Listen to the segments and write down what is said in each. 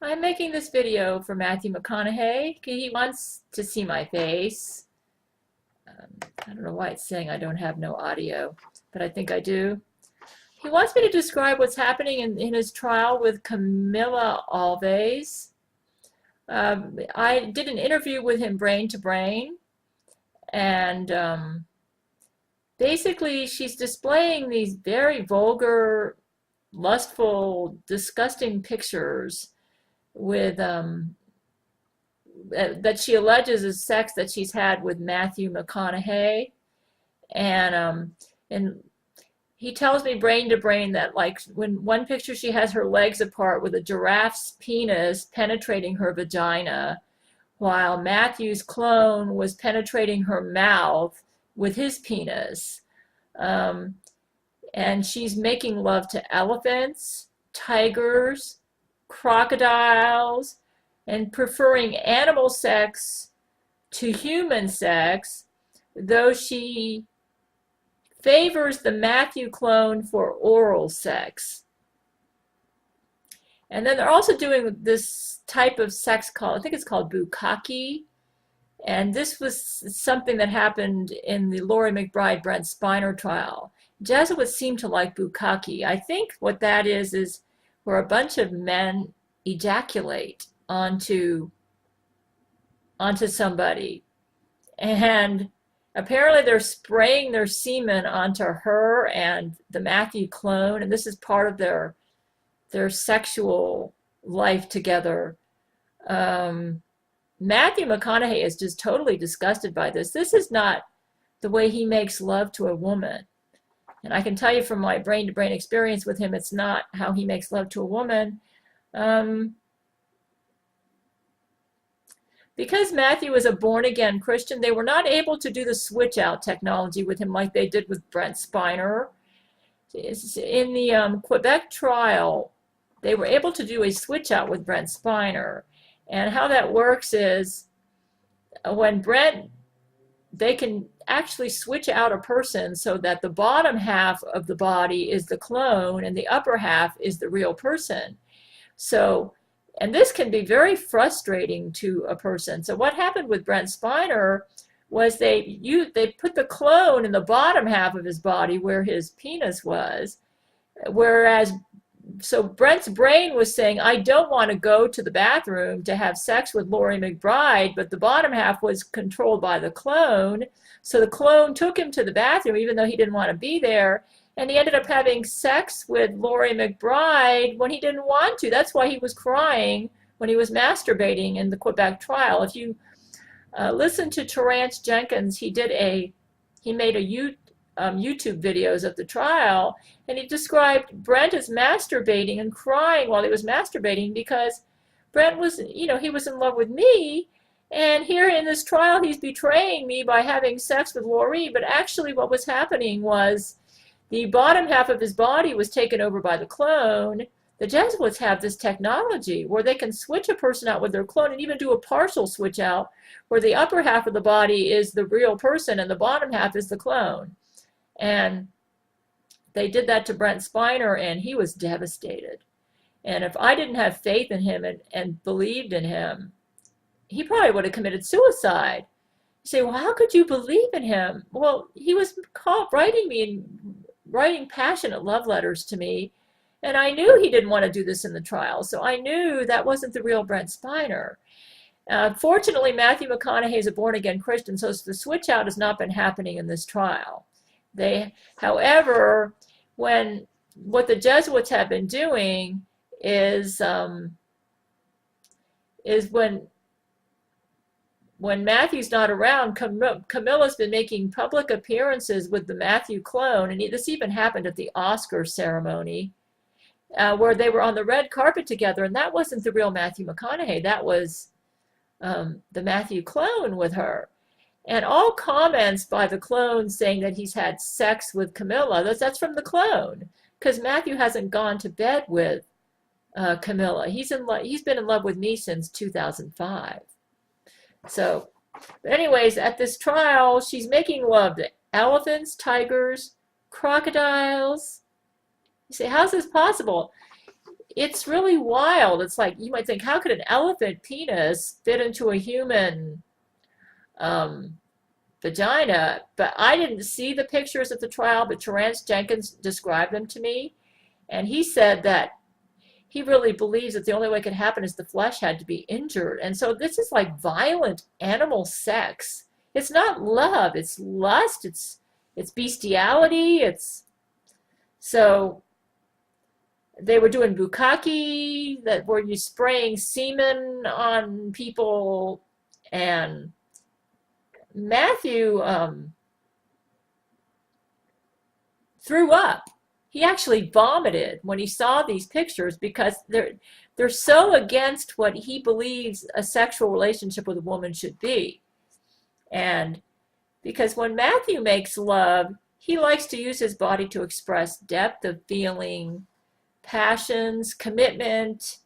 I'm making this video for Matthew McConaughey. He wants to see my face. I don't know why it's saying I don't have no audio, but I think I do. He wants me to describe what's happening in his trial with Camila Alves. I did an interview with him brain to brain, and basically she's displaying these very vulgar, lustful, disgusting pictures with that she alleges is sex that she's had with Matthew McConaughey, and he tells me brain to brain that, like, when one picture she has her legs apart with a giraffe's penis penetrating her vagina, while Matthew's clone was penetrating her mouth with his penis. And she's making love to elephants, tigers, crocodiles, and preferring animal sex to human sex, though she favors the Matthew clone for oral sex. And then they're also doing this type of sex called, I think it's called bukkake. And this was something that happened in the Laurie McBride Brent Spiner trial. Jesuits seem to like bukkake. I think what that is where a bunch of men ejaculate onto somebody, and apparently they're spraying their semen onto her and the Matthew clone, and this is part of their sexual life together. Matthew McConaughey is just totally disgusted by this. This is not the way he makes love to a woman. And I can tell you from my brain-to-brain experience with him, it's not how he makes love to a woman. Because Matthew is a born-again Christian, they were not able to do the switch-out technology with him like they did with Brent Spiner. In the Quebec trial, they were able to do a switch-out with Brent Spiner. And how that works is when they can actually switch out a person so that the bottom half of the body is the clone and the upper half is the real person. So, and this can be very frustrating to a person. So what happened with Brent Spiner was they put the clone in the bottom half of his body where his penis was, whereas so Brent's brain was saying, I don't want to go to the bathroom to have sex with Laurie McBride, but the bottom half was controlled by the clone. So the clone took him to the bathroom even though he didn't want to be there. And he ended up having sex with Laurie McBride when he didn't want to. That's why he was crying when he was masturbating in the Quebec trial. If you listen to Terrence Jenkins, he made a YouTube videos of the trial, and he described Brent as masturbating and crying while he was masturbating because Brent was, he was in love with me, and here in this trial he's betraying me by having sex with Laurie. But actually what was happening was the bottom half of his body was taken over by the clone. The Jesuits have this technology where they can switch a person out with their clone and even do a partial switch out where the upper half of the body is the real person and the bottom half is the clone. And they did that to Brent Spiner, and he was devastated. And if I didn't have faith in him and believed in him, he probably would have committed suicide. You say, well, how could you believe in him? Well, he was writing passionate love letters to me, and I knew he didn't want to do this in the trial, so I knew that wasn't the real Brent Spiner. Fortunately, Matthew McConaughey is a born-again Christian, so the switch-out has not been happening in this trial. However, what the Jesuits have been doing is when Matthew's not around, Camilla's been making public appearances with the Matthew clone, and this even happened at the Oscar ceremony, where they were on the red carpet together, and that wasn't the real Matthew McConaughey. That was the Matthew clone with her. And all comments by the clone saying that he's had sex with Camilla, that's from the clone, because Matthew hasn't gone to bed with Camilla. He's been in love with me since 2005. So, but anyways, at this trial, she's making love to elephants, tigers, crocodiles. You say, how's this possible? it's really wild. It's like you might think, how could an elephant penis fit into a human um, vagina? But I didn't see the pictures at the trial, but Terrence Jenkins described them to me. And he said that he really believes that the only way it could happen is the flesh had to be injured. And so this is like violent animal sex. It's not love, it's lust, it's bestiality, it's so they were doing bukkake, that where you spraying semen on people, and Matthew threw up. He actually vomited when he saw these pictures because they're so against what he believes a sexual relationship with a woman should be. And because when Matthew makes love, he likes to use his body to express depth of feeling, passions, commitment,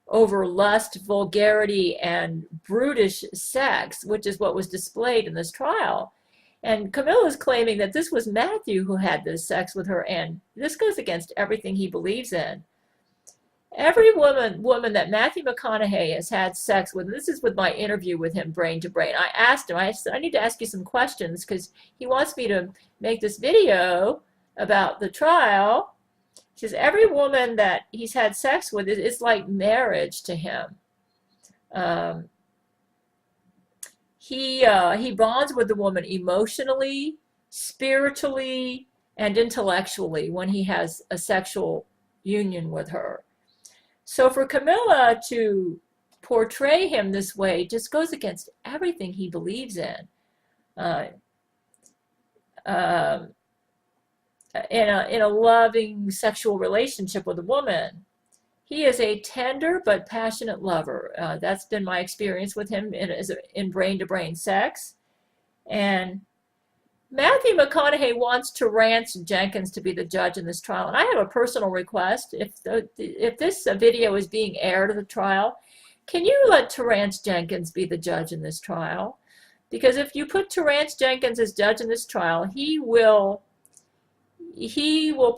over lust, vulgarity, and brutish sex, which is what was displayed in this trial. And Camilla is claiming that this was Matthew who had this sex with her, and this goes against everything he believes in. Every woman that Matthew McConaughy has had sex with, and this is with my interview with him brain to brain, I asked him, I said, I need to ask you some questions because he wants me to make this video about the trial. He says every woman that he's had sex with, it's like marriage to him. He bonds with the woman emotionally, spiritually, and intellectually when he has a sexual union with her. So for Camilla to portray him this way just goes against everything he believes in. In a loving sexual relationship with a woman. He is a tender but passionate lover. That's been my experience with him in brain-to-brain sex. And Matthew McConaughey wants Terrence Jenkins to be the judge in this trial. And I have a personal request. If this video is being aired at the trial, can you let Terrence Jenkins be the judge in this trial? Because if you put Terrence Jenkins as judge in this trial, he will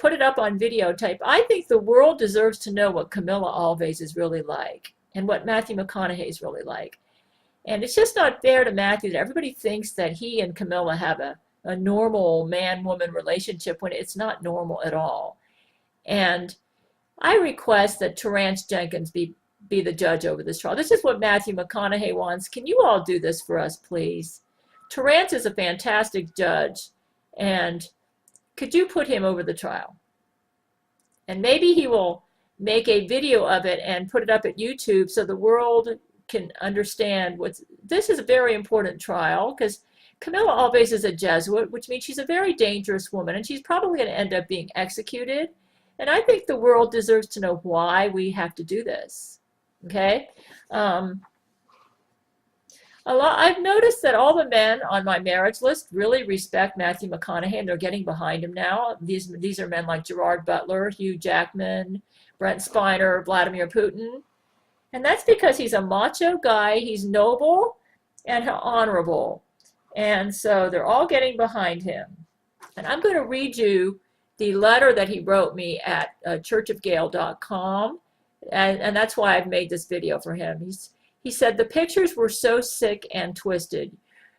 put it up on videotape. I think the world deserves to know what Camila Alves is really like and what Matthew McConaughey is really like. And it's just not fair to Matthew that everybody thinks that he and Camila have a normal man-woman relationship when it's not normal at all. And I request that Terrence Jenkins be the judge over this trial. This is what Matthew McConaughey wants. Can you all do this for us, please? Terrence is a fantastic judge, and could you put him over the trial? And maybe he will make a video of it and put it up at YouTube so the world can understand this is a very important trial because Camila Alves is a Jesuit, which means she's a very dangerous woman, and she's probably going to end up being executed. And I think the world deserves to know why we have to do this. Okay? I've noticed that all the men on my marriage list really respect Matthew McConaughey, and they're getting behind him now. These are men like Gerard Butler, Hugh Jackman, Brent Spiner, Vladimir Putin. And that's because he's a macho guy, he's noble and honorable. And so they're all getting behind him. And I'm going to read you the letter that he wrote me at churchofgail.com. And that's why I've made this video for him. He said, the pictures were so sick and twisted.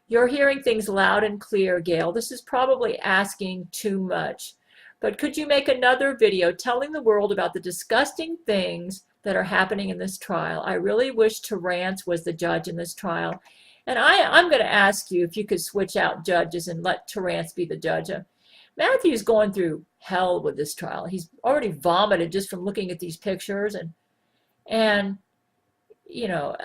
You're hearing things loud and clear, Gail. This is probably asking too much. But could you make another video telling the world about the disgusting things that are happening in this trial? I really wish Terrence was the judge in this trial. And I'm going to ask you if you could switch out judges and let Terrence be the judge. Matthew's going through hell with this trial. He's already vomited just from looking at these pictures. And you know,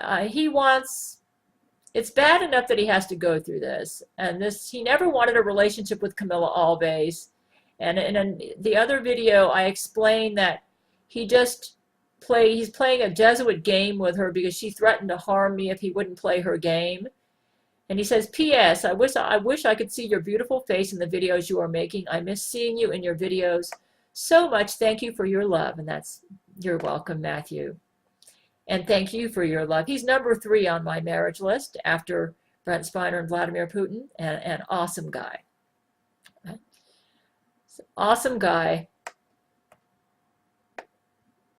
it's bad enough that he has to go through this. And he never wanted a relationship with Camila Alves. And in the other video, I explained that he's playing a Jesuit game with her because she threatened to harm me if he wouldn't play her game. And he says, P.S. I wish I could see your beautiful face in the videos you are making. I miss seeing you in your videos so much. Thank you for your love. And you're welcome, Matthew. And thank you for your love. He's number 3 on my marriage list after Brent Spiner and Vladimir Putin. And awesome guy. Awesome guy.